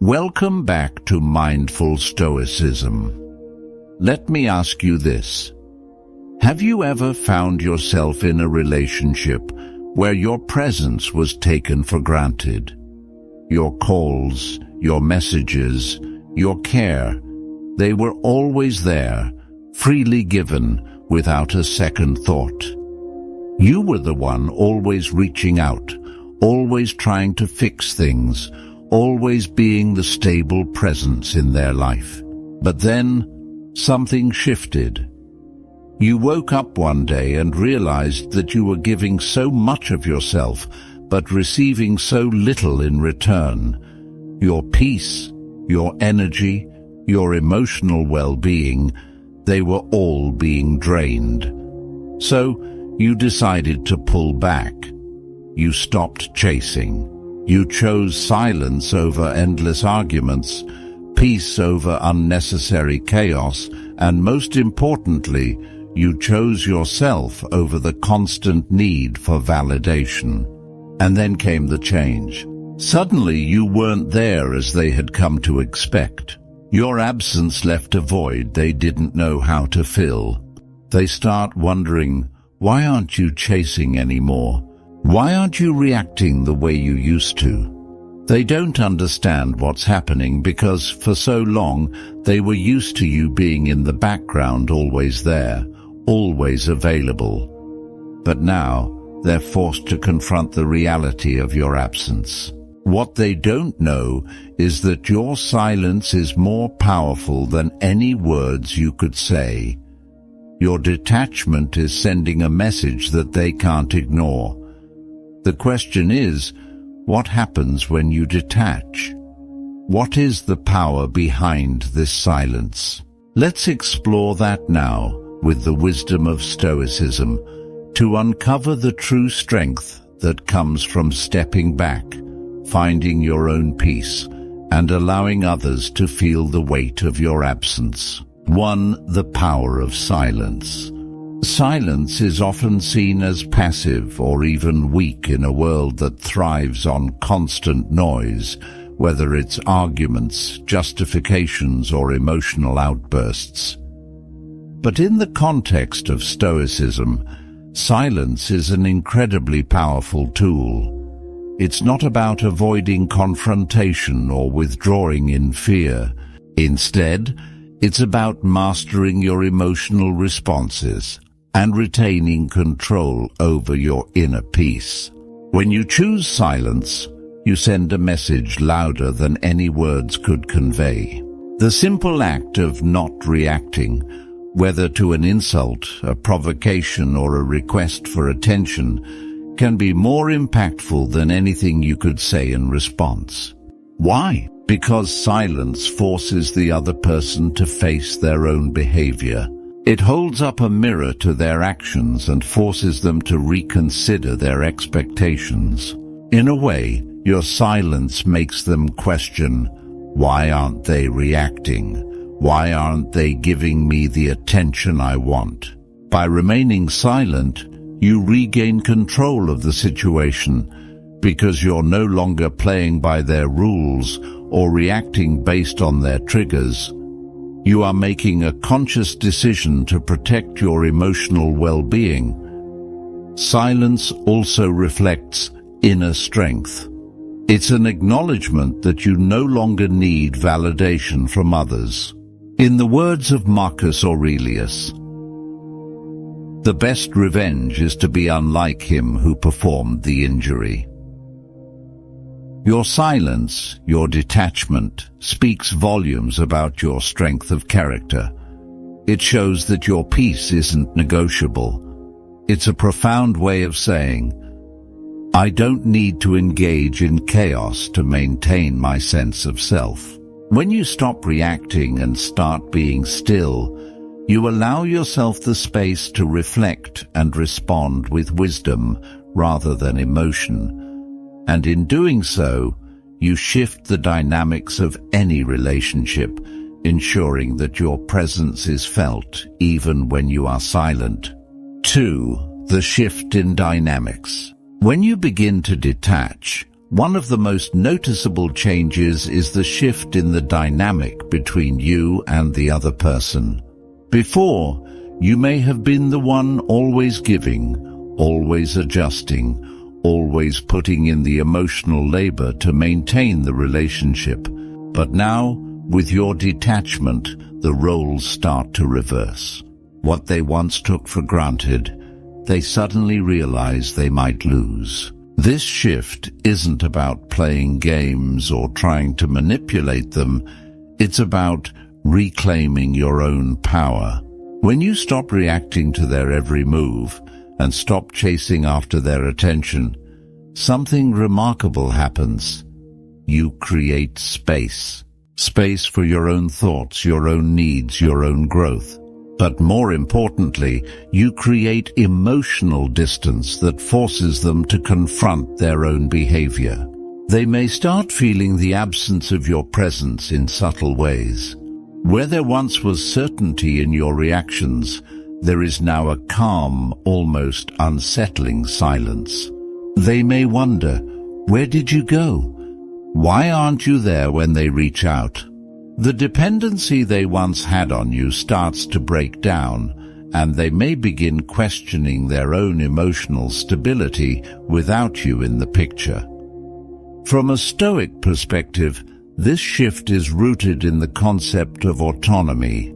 Welcome back to Mindful Stoicism. Let me ask you this. Have you ever found yourself in a relationship where your presence was taken for granted? Your calls, your messages, your care, they were always there, freely given, without a second thought. You were the one always reaching out, always trying to fix things, always being the stable presence in their life. But then, something shifted. You woke up one day and realized that you were giving so much of yourself, but receiving so little in return. Your peace, your energy, your emotional well-being, they were all being drained. So, you decided to pull back. You stopped chasing. You chose silence over endless arguments, peace over unnecessary chaos, and most importantly, you chose yourself over the constant need for validation. And then came the change. Suddenly you weren't there as they had come to expect. Your absence left a void they didn't know how to fill. They start wondering, why aren't you chasing anymore? Why aren't you reacting the way you used to? They don't understand what's happening because for so long they were used to you being in the background, always there, always available. But now they're forced to confront the reality of your absence. What they don't know is that your silence is more powerful than any words you could say. Your detachment is sending a message that they can't ignore. The question is, what happens when you detach? What is the power behind this silence? Let's explore that now with the wisdom of Stoicism to uncover the true strength that comes from stepping back, finding your own peace, and allowing others to feel the weight of your absence. 1. The power of silence. Silence is often seen as passive or even weak in a world that thrives on constant noise, whether it's arguments, justifications, or emotional outbursts. But in the context of Stoicism, silence is an incredibly powerful tool. It's not about avoiding confrontation or withdrawing in fear. Instead, it's about mastering your emotional responses and retaining control over your inner peace. When you choose silence, you send a message louder than any words could convey. The simple act of not reacting, whether to an insult, a provocation, or a request for attention, can be more impactful than anything you could say in response. Why? Because silence forces the other person to face their own behavior. It holds up a mirror to their actions and forces them to reconsider their expectations. In a way, your silence makes them question, why aren't they reacting? Why aren't they giving me the attention I want? By remaining silent, you regain control of the situation because you're no longer playing by their rules or reacting based on their triggers. You are making a conscious decision to protect your emotional well-being. Silence also reflects inner strength. It's an acknowledgement that you no longer need validation from others. In the words of Marcus Aurelius, the best revenge is to be unlike him who performed the injury. Your silence, your detachment, speaks volumes about your strength of character. It shows that your peace isn't negotiable. It's a profound way of saying, I don't need to engage in chaos to maintain my sense of self. When you stop reacting and start being still, you allow yourself the space to reflect and respond with wisdom rather than emotion. And in doing so, you shift the dynamics of any relationship, ensuring that your presence is felt even when you are silent. 2. The shift in dynamics. When you begin to detach, One of the most noticeable changes is the shift in the dynamic between you and the other person. Before, you may have been the one always giving, always adjusting, always putting in the emotional labor to maintain the relationship. But now, with your detachment, the roles start to reverse. What they once took for granted, they suddenly realize they might lose. This shift isn't about playing games or trying to manipulate them. It's about reclaiming your own power. When you stop reacting to their every move and stop chasing after their attention, something remarkable happens. You create space. Space for your own thoughts, your own needs, your own growth. But more importantly, you create emotional distance that forces them to confront their own behavior. They may start feeling the absence of your presence in subtle ways. Where there once was certainty in your reactions, there is now a calm, almost unsettling silence. They may wonder, where did you go? Why aren't you there when they reach out? The dependency they once had on you starts to break down, and they may begin questioning their own emotional stability without you in the picture. From a Stoic perspective, this shift is rooted in the concept of autonomy.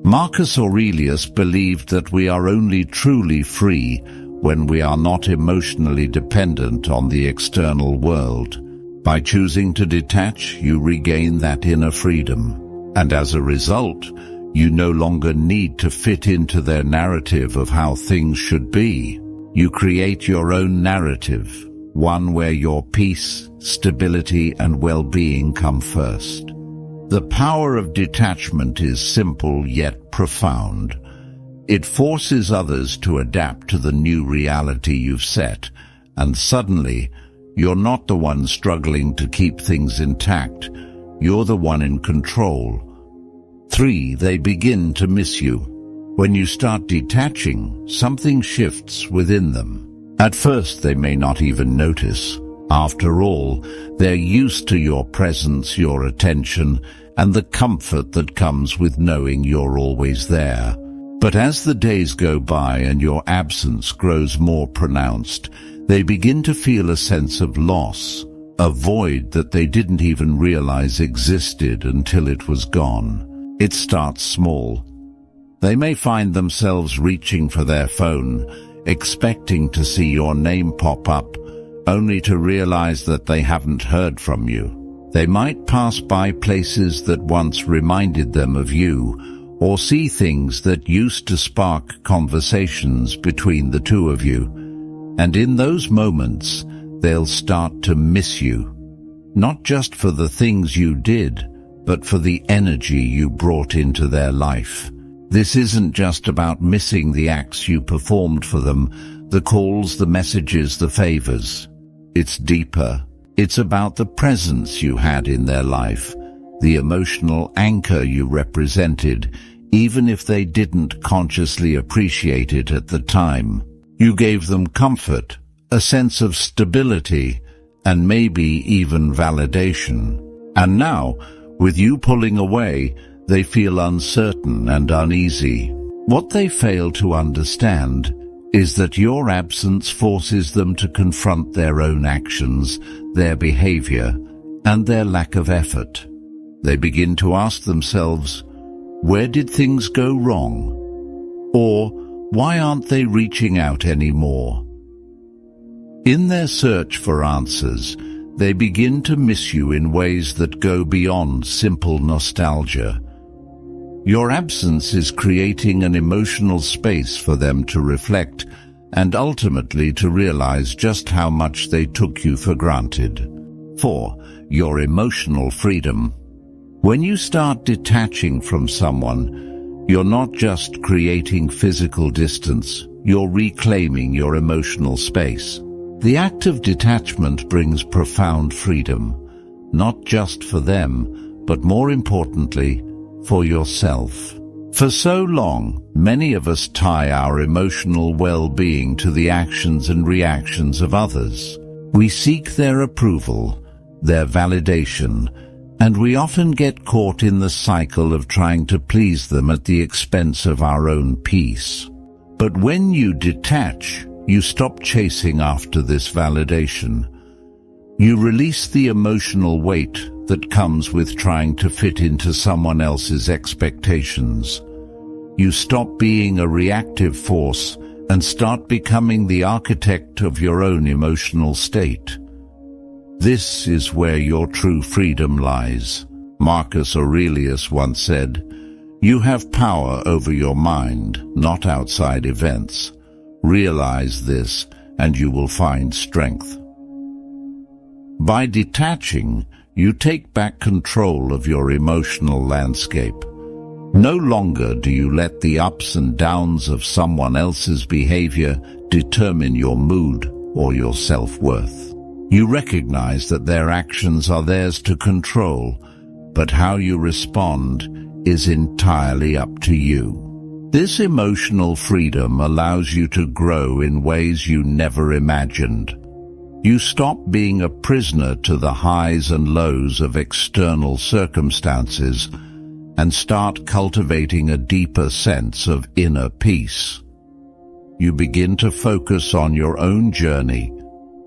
Marcus Aurelius believed that we are only truly free when we are not emotionally dependent on the external world. By choosing to detach, you regain that inner freedom, and as a result, you no longer need to fit into their narrative of how things should be. You create your own narrative, one where your peace, stability, and well-being come first. The power of detachment is simple yet profound. It forces others to adapt to the new reality you've set, and suddenly, you're not the one struggling to keep things intact. You're the one in control. 3. They begin to miss you. When you start detaching, something shifts within them. At first, they may not even notice. After all, they're used to your presence, your attention, and the comfort that comes with knowing you're always there. But as the days go by and your absence grows more pronounced, they begin to feel a sense of loss, a void that they didn't even realize existed until it was gone. It starts small. They may find themselves reaching for their phone, expecting to see your name pop up, only to realize that they haven't heard from you. They might pass by places that once reminded them of you, or see things that used to spark conversations between the two of you. And in those moments, they'll start to miss you, not just for the things you did, but for the energy you brought into their life. This isn't just about missing the acts you performed for them, the calls, the messages, the favors. It's deeper. It's about the presence you had in their life, the emotional anchor you represented, even if they didn't consciously appreciate it at the time. You gave them comfort, a sense of stability, and maybe even validation. And now, with you pulling away, they feel uncertain and uneasy. What they fail to understand is that your absence forces them to confront their own actions, their behavior, and their lack of effort. They begin to ask themselves, where did things go wrong? Or, why aren't they reaching out anymore? In their search for answers, they begin to miss you in ways that go beyond simple nostalgia. Your absence is creating an emotional space for them to reflect and ultimately to realize just how much they took you for granted. 4. Your emotional freedom. When you start detaching from someone, you're not just creating physical distance, you're reclaiming your emotional space. The act of detachment brings profound freedom, not just for them, but more importantly, for yourself. For so long, many of us tie our emotional well-being to the actions and reactions of others. We seek their approval, their validation, and we often get caught in the cycle of trying to please them at the expense of our own peace. But when you detach, you stop chasing after this validation. You release the emotional weight that comes with trying to fit into someone else's expectations. You stop being a reactive force and start becoming the architect of your own emotional state. This is where your true freedom lies. Marcus Aurelius once said, "You have power over your mind, not outside events. Realize this, and you will find strength." By detaching, you take back control of your emotional landscape. No longer do you let the ups and downs of someone else's behavior determine your mood or your self-worth. You recognize that their actions are theirs to control, but how you respond is entirely up to you. This emotional freedom allows you to grow in ways you never imagined. You stop being a prisoner to the highs and lows of external circumstances and start cultivating a deeper sense of inner peace. You begin to focus on your own journey,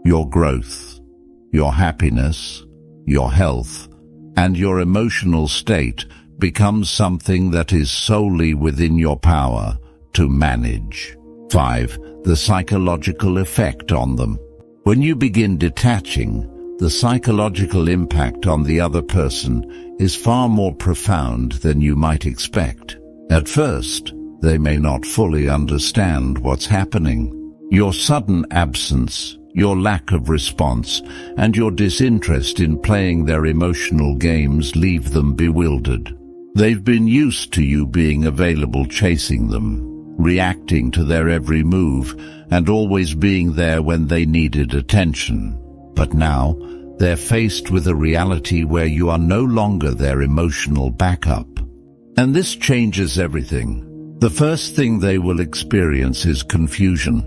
your growth, your happiness, your health, and your emotional state becomes something that is solely within your power to manage. 5. The psychological effect on them. When you begin detaching, the psychological impact on the other person is far more profound than you might expect. At first, they may not fully understand what's happening. Your sudden absence, your lack of response, and your disinterest in playing their emotional games leave them bewildered. They've been used to you being available, chasing them, reacting to their every move, and always being there when they needed attention. But now, they're faced with a reality where you are no longer their emotional backup. And this changes everything. The first thing they will experience is confusion.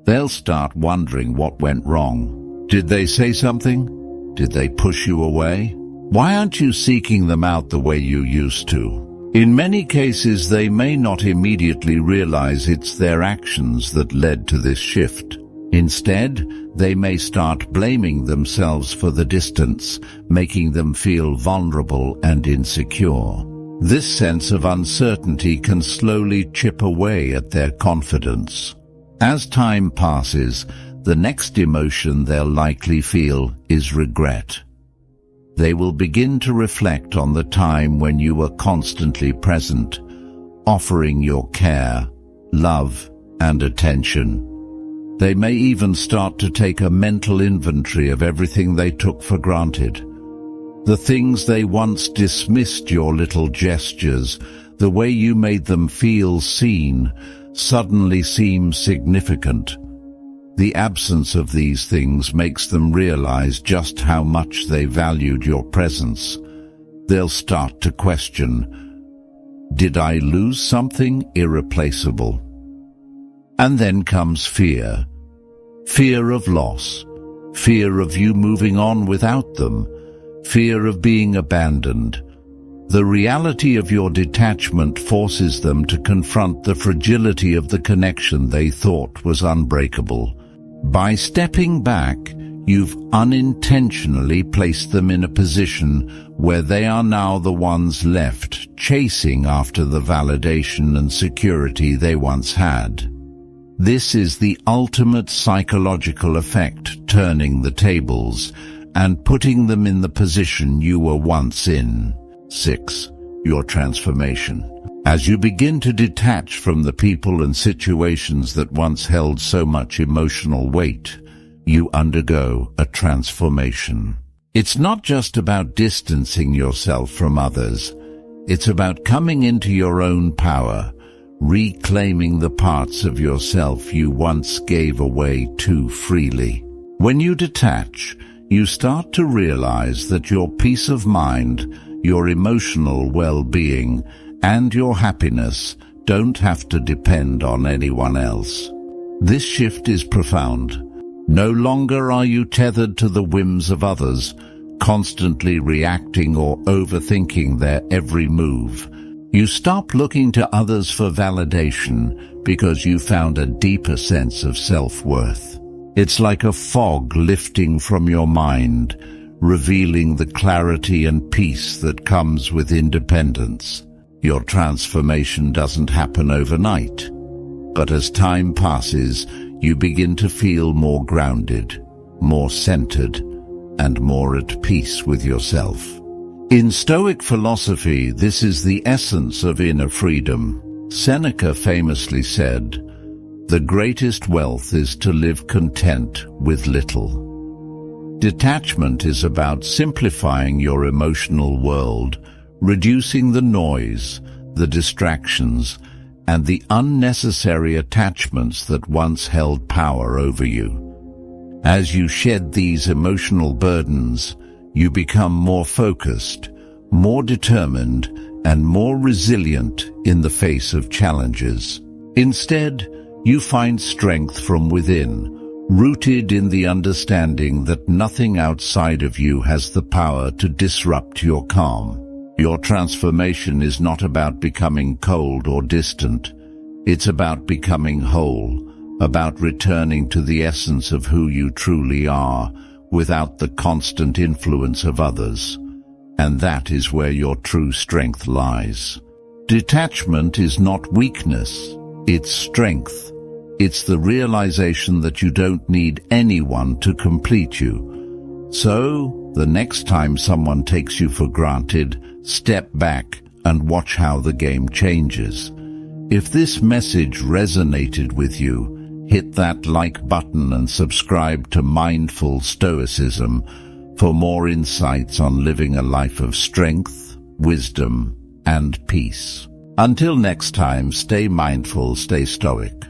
They'll start wondering what went wrong. Did they say something? Did they push you away? Why aren't you seeking them out the way you used to? In many cases, they may not immediately realize it's their actions that led to this shift. Instead, they may start blaming themselves for the distance, making them feel vulnerable and insecure. This sense of uncertainty can slowly chip away at their confidence. As time passes, the next emotion they'll likely feel is regret. They will begin to reflect on the time when you were constantly present, offering your care, love, and attention. They may even start to take a mental inventory of everything they took for granted. The things they once dismissed, your little gestures, the way you made them feel seen, suddenly seem significant. The absence of these things makes them realize just how much they valued your presence. They'll start to question, did I lose something irreplaceable? And then comes fear. Fear of loss, fear of you moving on without them, fear of being abandoned. The reality of your detachment forces them to confront the fragility of the connection they thought was unbreakable. By stepping back, you've unintentionally placed them in a position where they are now the ones left chasing after the validation and security they once had. This is the ultimate psychological effect, turning the tables and putting them in the position you were once in. 6. Your transformation. As you begin to detach from the people and situations that once held so much emotional weight, you undergo a transformation. It's not just about distancing yourself from others. It's about coming into your own power, reclaiming the parts of yourself you once gave away too freely. When you detach, you start to realize that your peace of mind, your emotional well-being, and your happiness don't have to depend on anyone else. This shift is profound. No longer are you tethered to the whims of others, constantly reacting or overthinking their every move. You stop looking to others for validation because you found a deeper sense of self-worth. It's like a fog lifting from your mind, revealing the clarity and peace that comes with independence. Your transformation doesn't happen overnight, but as time passes, you begin to feel more grounded, more centered, and more at peace with yourself. In Stoic philosophy, this is the essence of inner freedom. Seneca famously said, "The greatest wealth is to live content with little." Detachment is about simplifying your emotional world, reducing the noise, the distractions, and the unnecessary attachments that once held power over you. As you shed these emotional burdens, you become more focused, more determined, and more resilient in the face of challenges. Instead, you find strength from within, rooted in the understanding that nothing outside of you has the power to disrupt your calm. Your transformation is not about becoming cold or distant. It's about becoming whole, about returning to the essence of who you truly are, without the constant influence of others. And that is where your true strength lies. Detachment is not weakness, it's strength. It's the realization that you don't need anyone to complete you. So, the next time someone takes you for granted, step back and watch how the game changes. If this message resonated with you, hit that like button and subscribe to Mindful Stoicism for more insights on living a life of strength, wisdom, and peace. Until next time, stay mindful, stay stoic.